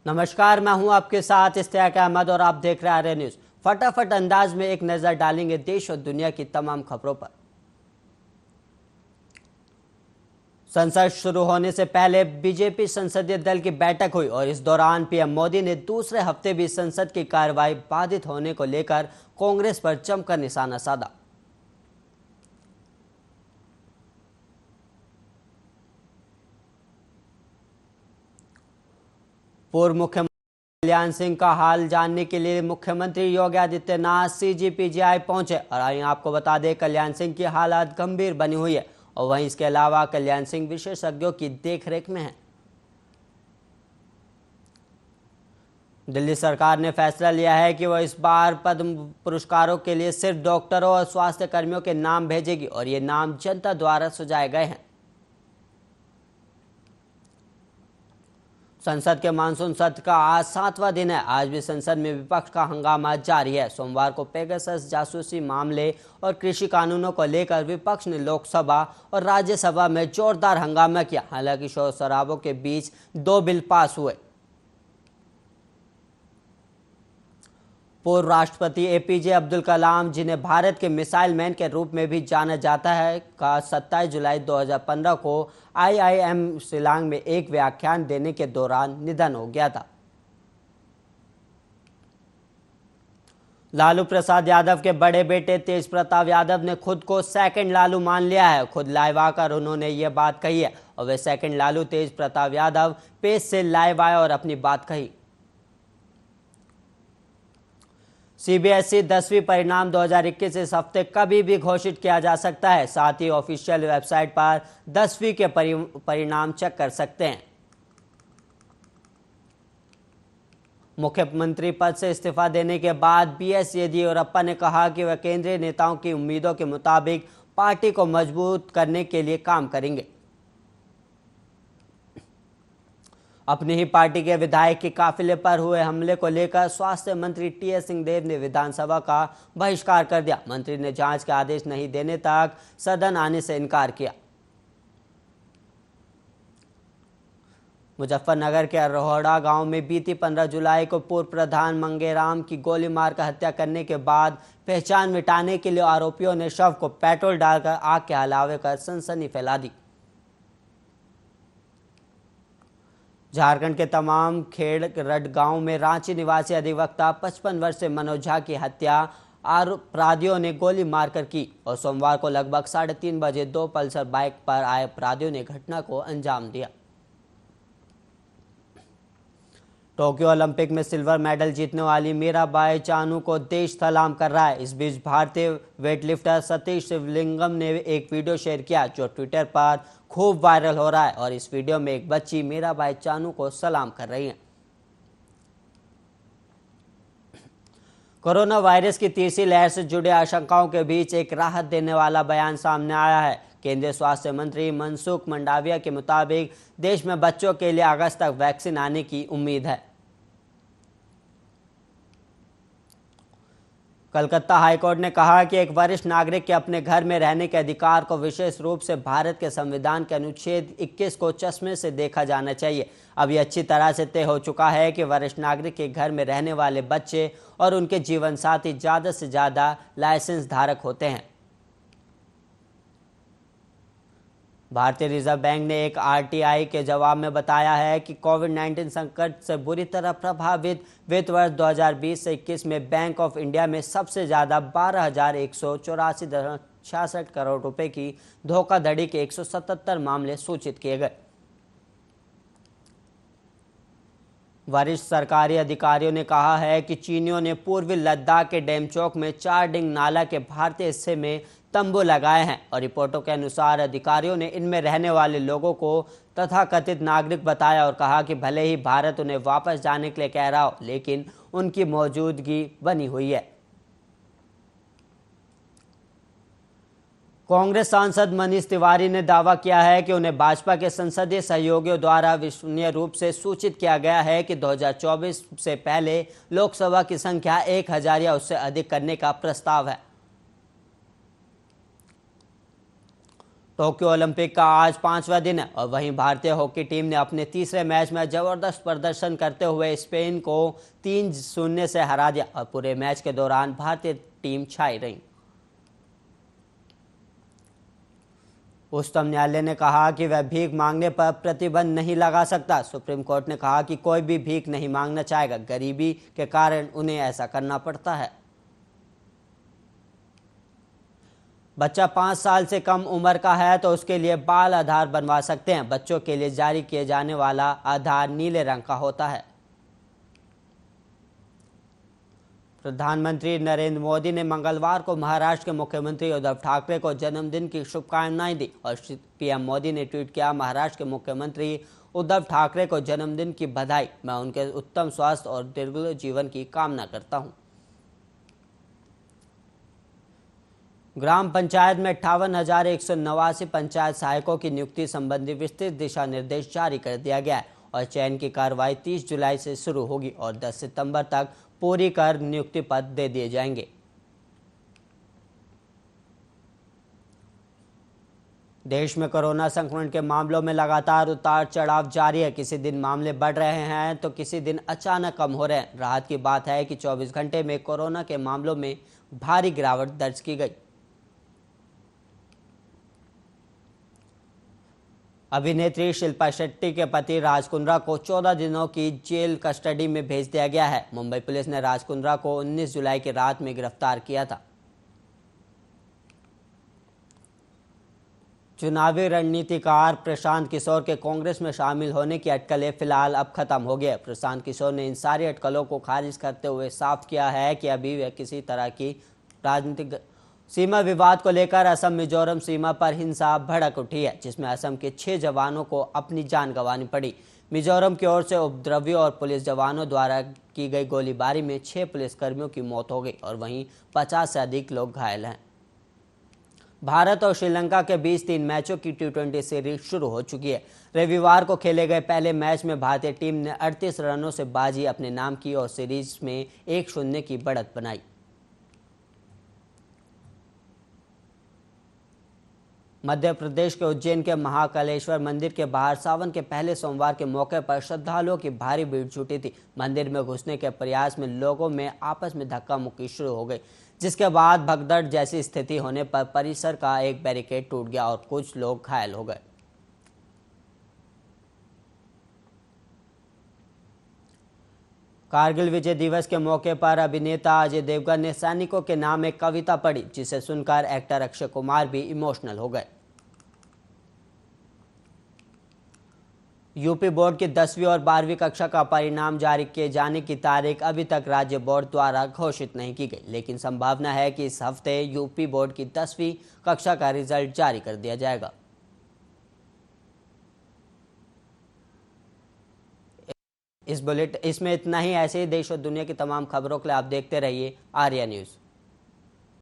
नमस्कार, मैं हूं आपके साथ इश्तियाक अहमद और आप देख रहे हैं आर्य न्यूज। फटाफट अंदाज में एक नजर डालेंगे देश और दुनिया की तमाम खबरों पर। संसद शुरू होने से पहले बीजेपी संसदीय दल की बैठक हुई और इस दौरान पीएम मोदी ने दूसरे हफ्ते भी संसद की कार्रवाई बाधित होने को लेकर कांग्रेस पर जमकर निशाना साधा। पूर्व मुख्यमंत्री कल्याण सिंह का हाल जानने के लिए मुख्यमंत्री योगी आदित्यनाथ सीजीपीजीआई पहुंचे और आपको बता दें कल्याण सिंह की हालत गंभीर बनी हुई है और वहीं इसके अलावा कल्याण सिंह विशेषज्ञों की देखरेख में है। दिल्ली सरकार ने फैसला लिया है कि वह इस बार पद्म पुरस्कारों के लिए सिर्फ डॉक्टरों और स्वास्थ्य कर्मियों के नाम भेजेगी और ये नाम जनता द्वारा सुझाए गए हैं। संसद के मानसून सत्र का आज 7वां दिन है। आज भी संसद में विपक्ष का हंगामा जारी है। सोमवार को पेगासस जासूसी मामले और कृषि कानूनों को लेकर विपक्ष ने लोकसभा और राज्यसभा में जोरदार हंगामा किया। हालांकि शोर शराबों के बीच 2 बिल पास हुए। पूर्व राष्ट्रपति एपीजे अब्दुल कलाम, जिन्हें भारत के मिसाइल मैन के रूप में भी जाना जाता है, का 27 जुलाई 2015 को आईआईएम शिलांग में एक व्याख्यान देने के दौरान निधन हो गया था। लालू प्रसाद यादव के बड़े बेटे तेज प्रताप यादव ने खुद को सेकंड लालू मान लिया है। खुद लाइव आकर उन्होंने ये बात कही है और वे सेकंड लालू तेज प्रताप यादव पेज से लाइव आए और अपनी बात कही। सीबीएसई 10वीं परिणाम 2021 इस हफ्ते कभी भी घोषित किया जा सकता है। साथ ही ऑफिशियल वेबसाइट पर 10वीं के परिणाम चेक कर सकते हैं। मुख्यमंत्री पद से इस्तीफा देने के बाद बीएस येदियुरप्पा ने कहा कि वह केंद्रीय नेताओं की उम्मीदों के मुताबिक पार्टी को मजबूत करने के लिए काम करेंगे। अपनी ही पार्टी के विधायक के काफिले पर हुए हमले को लेकर स्वास्थ्य मंत्री टीएस सिंहदेव ने विधानसभा का बहिष्कार कर दिया। मंत्री ने जांच के आदेश नहीं देने तक सदन आने से इनकार किया। मुजफ्फरनगर के रोहड़ा गांव में बीती 15 जुलाई को पूर्व प्रधान मंगेराम की गोली मारकर हत्या करने के बाद पहचान मिटाने के लिए आरोपियों ने शव को पेट्रोल डालकर आग के हवाले कर सनसनी फैला दी। झारखंड के तमाम खेड़रड गांव में रांची निवासी अधिवक्ता 55 वर्षीय मनोज झा की हत्या अपराधियों ने गोली मारकर की और सोमवार को लगभग 3:30 बजे 2 पल्सर बाइक पर आए अपराधियों ने घटना को अंजाम दिया। टोक्यो ओलंपिक में सिल्वर मेडल जीतने वाली मीराबाई चानू को देश सलाम कर रहा है। इस बीच भारतीय वेटलिफ्टर सतीश शिवलिंगम ने एक वीडियो शेयर किया जो ट्विटर पर खूब वायरल हो रहा है और इस वीडियो में एक बच्ची मीराबाई चानू को सलाम कर रही है। कोरोना वायरस की तीसरी लहर से जुड़े आशंकाओं के बीच एक राहत देने वाला बयान सामने आया है। केंद्रीय स्वास्थ्य मंत्री मनसुख मंडाविया के मुताबिक देश में बच्चों के लिए अगस्त तक वैक्सीन आने की उम्मीद है। कलकत्ता हाईकोर्ट ने कहा कि एक वरिष्ठ नागरिक के अपने घर में रहने के अधिकार को विशेष रूप से भारत के संविधान के अनुच्छेद 21 को चश्मे से देखा जाना चाहिए। अब यह अच्छी तरह से तय हो चुका है कि वरिष्ठ नागरिक के घर में रहने वाले बच्चे और उनके जीवन साथी ज़्यादा से ज़्यादा लाइसेंस धारक होते हैं। भारतीय रिजर्व बैंक ने एक आरटीआई के जवाब में बताया है कि कोविड-19 संकट से बुरी तरह प्रभावित वित्त वर्ष 2020 से 21 में बैंक ऑफ इंडिया में सबसे ज़्यादा 12,184.66 करोड़ रुपए की धोखाधड़ी के 177 मामले सूचित किए गए। वरिष्ठ सरकारी अधिकारियों ने कहा है कि चीनियों ने पूर्वी लद्दाख के डेमचौक में चारडिंग नाला के भारतीय हिस्से में तंबू लगाए हैं और रिपोर्टों के अनुसार अधिकारियों ने इनमें रहने वाले लोगों को तथाकथित नागरिक बताया और कहा कि भले ही भारत उन्हें वापस जाने के लिए कह रहा हो, लेकिन उनकी मौजूदगी बनी हुई है। कांग्रेस सांसद मनीष तिवारी ने दावा किया है कि उन्हें भाजपा के संसदीय सहयोगियों द्वारा विश्वसनीय रूप से सूचित किया गया है कि 2024 से पहले लोकसभा की संख्या 1000 या उससे अधिक करने का प्रस्ताव है। टोक्यो ओलंपिक का आज 5वां दिन है और वहीं भारतीय हॉकी टीम ने अपने तीसरे मैच में जबरदस्त प्रदर्शन करते हुए स्पेन को 3-0 से हरा दिया और पूरे मैच के दौरान भारतीय टीम छाई रही। उच्चतम न्यायालय ने कहा कि वह भीख मांगने पर प्रतिबंध नहीं लगा सकता। सुप्रीम कोर्ट ने कहा कि कोई भी भीख नहीं मांगना चाहेगा, गरीबी के कारण उन्हें ऐसा करना पड़ता है। बच्चा 5 साल से कम उम्र का है तो उसके लिए बाल आधार बनवा सकते हैं। बच्चों के लिए जारी किए जाने वाला आधार नीले रंग का होता है। प्रधानमंत्री नरेंद्र मोदी ने मंगलवार को महाराष्ट्र के मुख्यमंत्री उद्धव ठाकरे को जन्मदिन की शुभकामनाएं दी और पीएम मोदी ने ट्वीट किया, महाराष्ट्र के मुख्यमंत्री उद्धव ठाकरे को जन्मदिन की बधाई। मैं उनके उत्तम स्वास्थ्य और दीर्घ जीवन की कामना करता हूं। ग्राम पंचायत में 58,189 पंचायत सहायकों की नियुक्ति संबंधी विस्तृत दिशा निर्देश जारी कर दिया गया है और चयन की कार्रवाई 30 जुलाई से शुरू होगी और 10 सितंबर तक पूरी कर नियुक्ति पत्र दे दिए जाएंगे। देश में कोरोना संक्रमण के मामलों में लगातार उतार चढ़ाव जारी है। किसी दिन मामले बढ़ रहे हैं तो किसी दिन अचानक कम हो रहे हैं। राहत की बात है कि 24 घंटे में कोरोना के मामलों में भारी गिरावट दर्ज की गई। अभिनेत्री शिल्पा शेट्टी के पति राज कुंद्रा को 14 दिनों की जेल कस्टडी में भेज दिया गया है। मुंबई पुलिस ने राज कुंद्रा को 19 जुलाई की रात में गिरफ्तार किया था। चुनावी रणनीतिकार प्रशांत किशोर के कांग्रेस में शामिल होने की अटकलें फिलहाल अब खत्म हो गई। प्रशांत किशोर ने इन सारी अटकलों को खारिज करते हुए साफ किया है कि अभी वे किसी तरह की राजनीतिक सीमा विवाद को लेकर असम मिजोरम सीमा पर हिंसा भड़क उठी है, जिसमें असम के 6 जवानों को अपनी जान गंवानी पड़ी। मिजोरम की ओर से उपद्रवियों और पुलिस जवानों द्वारा की गई गोलीबारी में 6 पुलिसकर्मियों की मौत हो गई और वहीं 50 से अधिक लोग घायल हैं। भारत और श्रीलंका के बीच 3 मैचों की T20 सीरीज शुरू हो चुकी है। रविवार को खेले गए पहले मैच में भारतीय टीम ने 38 रनों से बाजी अपने नाम की और सीरीज में 1-0 की बढ़त बनाई। मध्य प्रदेश के उज्जैन के महाकालेश्वर मंदिर के बाहर सावन के पहले सोमवार के मौके पर श्रद्धालुओं की भारी भीड़ जुटी थी। मंदिर में घुसने के प्रयास में लोगों में आपस में धक्का मुक्की शुरू हो गई, जिसके बाद भगदड़ जैसी स्थिति होने पर परिसर का एक बैरिकेड टूट गया और कुछ लोग घायल हो गए। कारगिल विजय दिवस के मौके पर अभिनेता अजय देवगन ने सैनिकों के नाम एक कविता पढ़ी, जिसे सुनकर एक्टर अक्षय कुमार भी इमोशनल हो गए। यूपी बोर्ड की 10वीं और 12वीं कक्षा का परिणाम जारी किए जाने की तारीख अभी तक राज्य बोर्ड द्वारा घोषित नहीं की गई, लेकिन संभावना है कि इस हफ्ते यूपी बोर्ड की 10वीं कक्षा का रिजल्ट जारी कर दिया जाएगा। इसमें इतना ही। ऐसे ही देश और दुनिया की तमाम खबरों के लिए आप देखते रहिए आर्या न्यूज़।